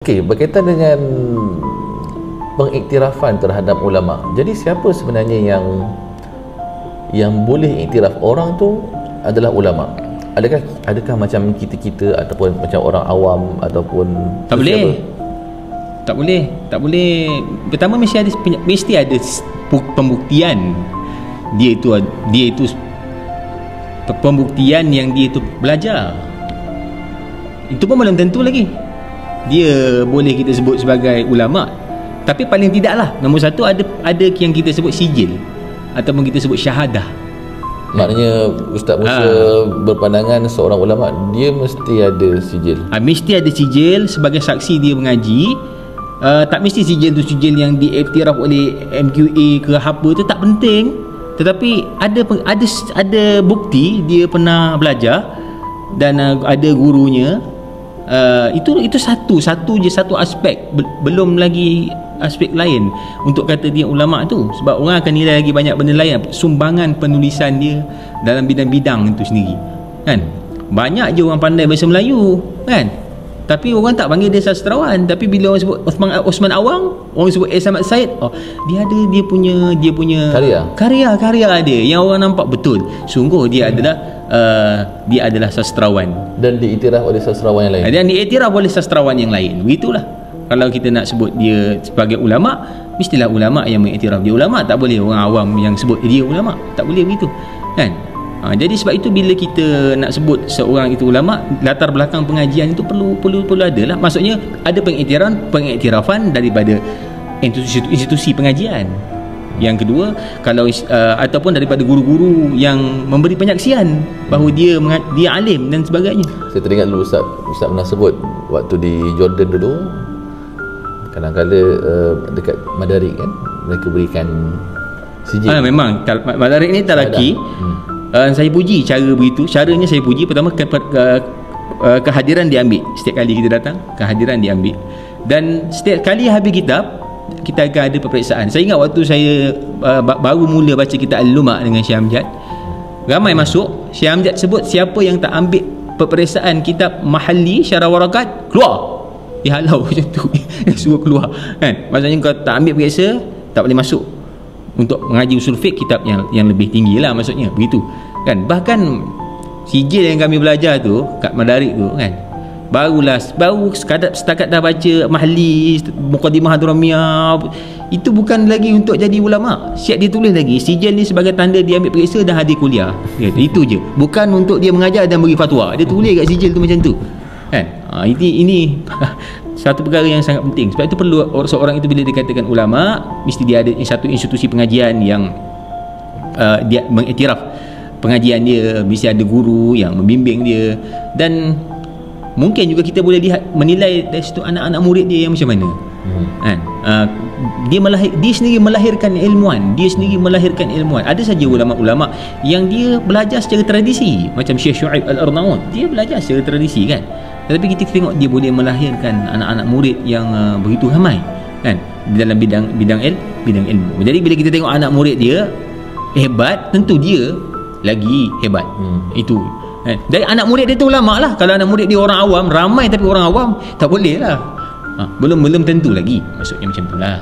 Okey, berkaitan dengan pengiktirafan terhadap ulama. Jadi siapa sebenarnya yang boleh iktiraf orang tu adalah ulama? Adakah macam kita ataupun macam orang awam ataupun tak boleh? Tak boleh. Pertama mesti ada pembuktian dia itu pembuktian yang dia itu belajar. Itu pun belum tentu lagi dia boleh kita sebut sebagai ulama. Tapi paling tidaklah nombor satu ada yang kita sebut sijil ataupun kita sebut syahadah. Maknanya Ustaz Musa berpandangan seorang ulama dia mesti ada sijil. Mesti ada sijil sebagai saksi dia mengaji. Tak mesti sijil tu sijil yang diiktiraf oleh MQA ke apa tu, tak penting. Tetapi ada bukti dia pernah belajar dan ada gurunya. Itu satu aspek, belum lagi aspek lain untuk kata dia ulama tu, sebab orang akan nilai lagi banyak benda lain, sumbangan penulisan dia dalam bidang-bidang itu sendiri kan. Banyak je orang pandai bahasa Melayu kan, tapi orang tak panggil dia sastrawan. Tapi bila orang sebut Osman Awang, orang sebut Ahmad Said, dia ada dia punya karya dia yang orang nampak betul sungguh dia adalah sastrawan dan diiktiraf oleh sastrawan yang lain. Dan diiktiraf oleh sastrawan yang lain. Begitulah. Kalau kita nak sebut dia sebagai ulama, mestilah ulama yang mengiktiraf dia ulama. Tak boleh orang awam yang sebut dia ulama. Tak boleh begitu kan. Jadi sebab itu bila kita nak sebut seorang itu ulama, latar belakang pengajian itu perlu ada lah. Maksudnya ada pengiktirafan daripada institusi pengajian. Yang kedua, kalau ataupun daripada guru-guru yang memberi penyaksian bahawa dia alim dan sebagainya. Saya teringat dulu Ustaz pernah sebut waktu di Jordan dulu, kadang-kadang dekat Madarik kan, mereka berikan sijil. Memang Madarik ni talaki. Saya puji cara begitu. Caranya saya puji. Pertama kehadiran diambil. Setiap kali kita datang, kehadiran diambil. Dan setiap kali habis kitab, kita akan ada peperiksaan. Saya ingat waktu saya baru mula baca kitab Al-Luma' dengan Syekh Amjad, ramai masuk. Syekh Amjad sebut siapa yang tak ambil peperiksaan kitab Mahalli Syarah Warakat, keluar. Dihalau macam tu. Dia suruh keluar kan. Maksudnya kau tak ambil periksa, tak boleh masuk untuk mengaji usul fiqh, kitab yang lebih tinggi lah, maksudnya begitu kan. Bahkan sijil yang kami belajar tu kat Madarik tu kan, baru setakat dah baca Mahli, Muqaddimah Hadramiyah, itu bukan lagi untuk jadi ulama. Siap dia tulis lagi sijil ni sebagai tanda dia ambil periksa dan hadir kuliah. Itu je, bukan untuk dia mengajar dan beri fatwa. Dia tulis kat sijil tu macam tu kan. Ini satu perkara yang sangat penting. Sebab itu perlu seorang itu bila dikatakan ulama, mesti dia ada satu institusi pengajian yang dia mengiktiraf pengajian dia, mesti ada guru yang membimbing dia. Dan mungkin juga kita boleh menilai dari situ anak-anak murid dia yang macam mana kan. Dia sendiri melahirkan ilmuwan. Ada saja ulama-ulama yang dia belajar secara tradisi, macam Syekh Syuaib Al-Arnaud, dia belajar secara tradisi kan. Tetapi kita tengok dia boleh melahirkan anak-anak murid yang begitu ramai kan dalam bidang ilmu. Jadi bila kita tengok anak murid dia hebat, tentu dia lagi hebat. Itu dari anak murid dia tu ulama lah. Kalau anak murid dia orang awam, ramai tapi orang awam, tak boleh lah. Belum tentu lagi, maksudnya macam tu lah.